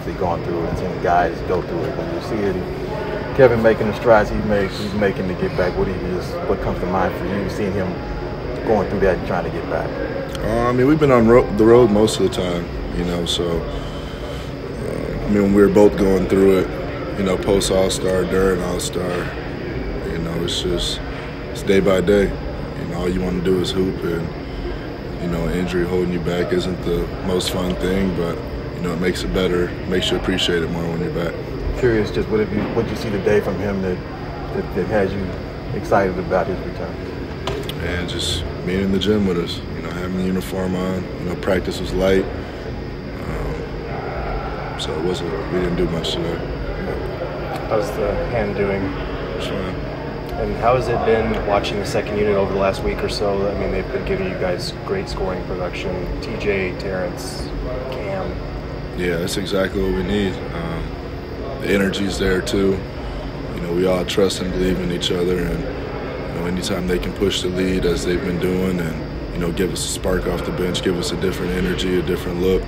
obviously gone through it and seen guys go through it. When you see it, Kevin making the strides he's making to get back, what comes to mind for you, seeing him going through that and trying to get back? I mean, we've been on the road most of the time, so I mean, we were both going through it, post All-Star, during All-Star. It's day by day. All you want to do is hoop, and injury holding you back isn't the most fun thing, but it makes it better, makes you appreciate it more when you're back. Curious, just what you see today from him that has you excited about his return? And just being in the gym with us, having the uniform on. Practice was light, so we didn't do much today. How's the hand doing? It's fine. And how has it been watching the second unit over the last week or so? I mean, they've been giving you guys great scoring production. TJ, Terrence, Cam. Yeah, that's exactly what we need. The energy's there too. We all trust and believe in each other, and anytime they can push the lead as they've been doing, and give us a spark off the bench, give us a different energy, a different look,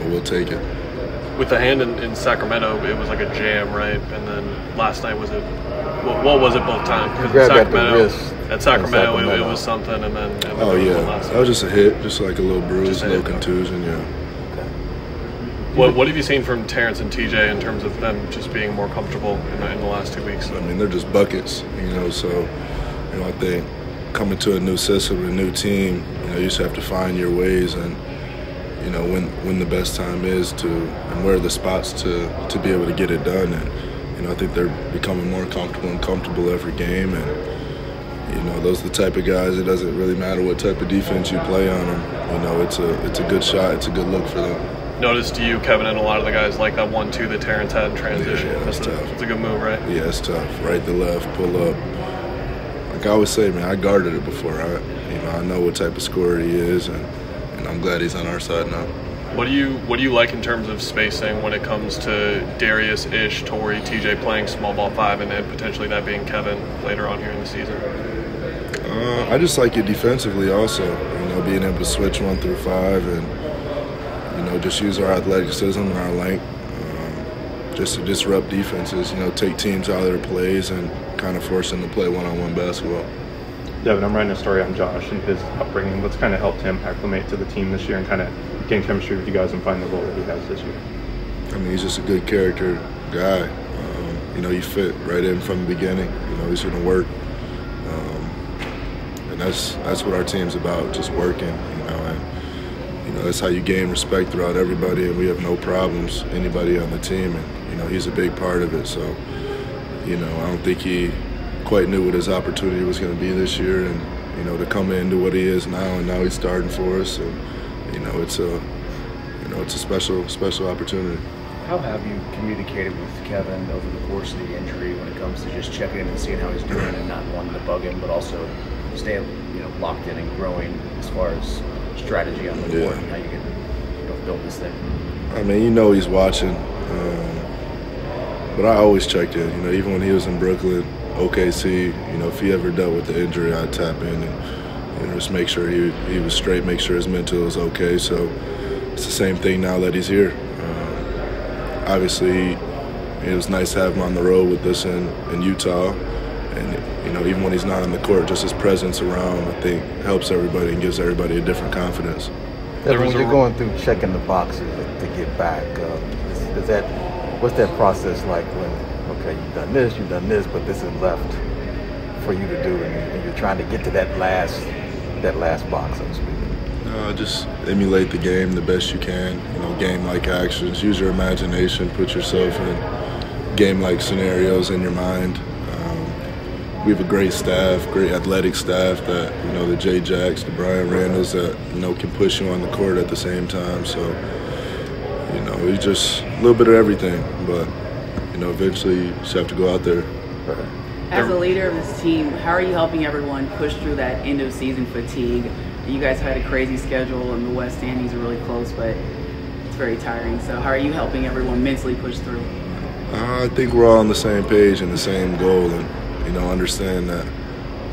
we'll take it. With the hand in Sacramento, it was like a jam, right? And then last night what was it both times? Because at Sacramento, it was something, and then oh yeah, that was just a hit, just like a little bruise, a little contusion, yeah. Okay. What have you seen from Terrence and TJ in terms of them just being more comfortable in the last 2 weeks? I mean, they're just buckets, so I think coming to a new system, a new team, you just have to find your ways and when the best time is and where are the spots to be able to get it done. And I think they're becoming more comfortable every game, and those are the type of guys. It doesn't really matter what type of defense you play on them. It's a good shot. It's a good look for them. Noticed you, Kevin, and a lot of the guys like that 1-2 that Terrence had in transition. Yeah, that's tough. It's a good move, right? Yeah, it's tough. Right to left, pull up. Like I always say, man, I guarded it before. I know what type of scorer he is, and I'm glad he's on our side now. What do you like in terms of spacing when it comes to Darius, Ish, Torrey, TJ playing small ball 5, and then potentially that being Kevin later on here in the season? I just like it defensively also. Being able to switch 1 through 5 and just use our athleticism and our length just to disrupt defenses. Take teams out of their plays and kind of force them to play one-on-one basketball. Devin, I'm writing a story on Josh and his upbringing. What's kind of helped him acclimate to the team this year and kind of gain chemistry with you guys and find the role that he has this year? I mean, he's just a good character guy. He fit right in from the beginning. He's going to work. And that's what our team's about, just working, and that's how you gain respect throughout everybody, and we have no problems, anybody on the team, and he's a big part of it. So, I don't think he quite knew what his opportunity was going to be this year, and to come in and do what he is now, and now he's starting for us, and it's a special opportunity. How have you communicated with Kevin over the course of the injury when it comes to just checking in and seeing how he's doing and not wanting to bug him, but also staying locked in and growing as far as strategy on the court and how you can build this thing? I mean, he's watching, but I always checked in. Even when he was in Brooklyn, OKC, if he ever dealt with the injury, I'd tap in and just make sure he was straight, make sure his mental was okay. So it's the same thing now that he's here. Obviously, it was nice to have him on the road with us in Utah, and even when he's not on the court, just his presence around, I think, helps everybody and gives everybody a different confidence. When you're going through checking the boxes to get back, what's that process like when, okay, you've done this, but this is left for you to do, and you're trying to get to that last box, so to speak? Just emulate the game the best you can, game-like actions, use your imagination, put yourself in game-like scenarios in your mind. We have a great staff, great athletic staff that, the Jay Jacks, the Brian Randalls that, can push you on the court at the same time. So, we just a little bit of everything, but, eventually you just have to go out there. As a leader of this team, how are you helping everyone push through that end of season fatigue? You guys had a crazy schedule and the West standings are really close, but it's very tiring. So how are you helping everyone mentally push through? I think we're all on the same page and the same goal, and understand that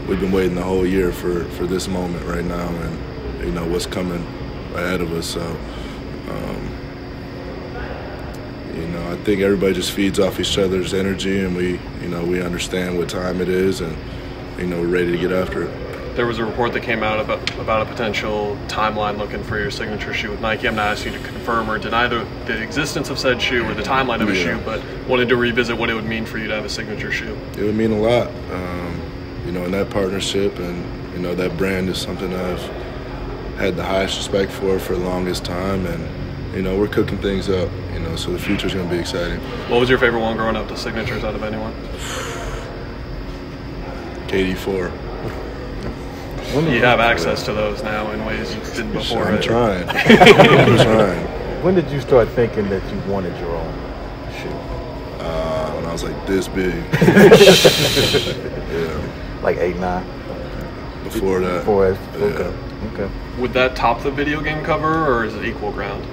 we've been waiting the whole year for this moment right now, and what's coming ahead of us. So You know, I think everybody just feeds off each other's energy, and we understand what time it is, and we're ready to get after it. There was a report that came out about a potential timeline looking for your signature shoe with Nike. I'm not asking you to confirm or deny the existence of said shoe or the timeline of a shoe, but wanted to revisit what it would mean for you to have a signature shoe. It would mean a lot, in that partnership, and that brand is something I've had the highest respect for the longest time, and we're cooking things up, so the future's going to be exciting. What was your favorite one growing up, the signatures out of anyone? KD4. You have access to those now in ways you didn't before. I'm trying. I'm trying. When did you start thinking that you wanted your own shoe? When I was like this big. Yeah. Like 8, 9? Before that. Okay. Would that top the video game cover, or is it equal ground?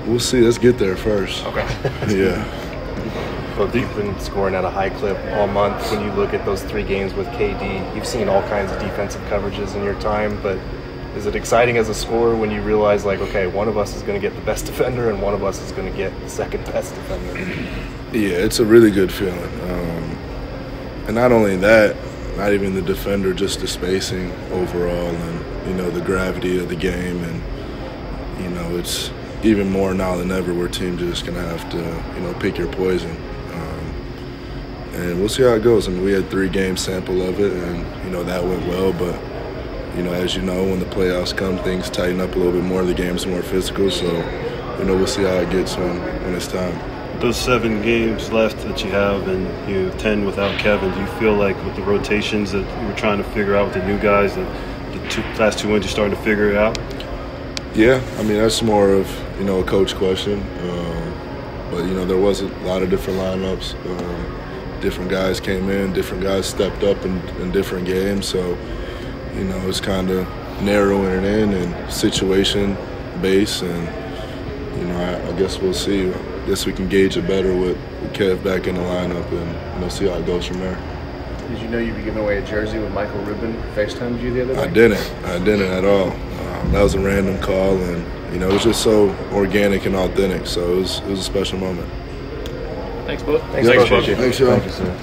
We'll see. Let's get there first. Okay. Yeah. Both you've been scoring at a high clip all month. When you look at those 3 games with KD, you've seen all kinds of defensive coverages in your time, but is it exciting as a scorer when you realize, like, okay, one of us is going to get the best defender and one of us is going to get the second best defender? Yeah, it's a really good feeling. And not only that, not even the defender, just the spacing overall, and, the gravity of the game, and, it's even more now than ever where teams are just going to have to, pick your poison. And we'll see how it goes. I mean, we had 3 game sample of it, and, that went well. But, as you know, when the playoffs come, things tighten up a little bit more. The game's more physical. So, we'll see how it gets when it's time. Those 7 games left that you have, and 10 without Kevin, do you feel like with the rotations that you were trying to figure out with the new guys, that the last 2 wins you're starting to figure it out? Yeah, I mean, that's more of, a coach question. But, there was a lot of different lineups. Different guys came in, different guys stepped up in different games. So, it's kind of narrowing it in and situation based. And, I guess we'll see. I guess we can gauge it better with Kev back in the lineup and see how it goes from there. Did you know you'd be giving away a jersey when Michael Rubin FaceTimed you the other day? I didn't at all. That was a random call, and it was just so organic and authentic. So it was a special moment. Thanks, both. Thanks, y'all. Thank you, sir.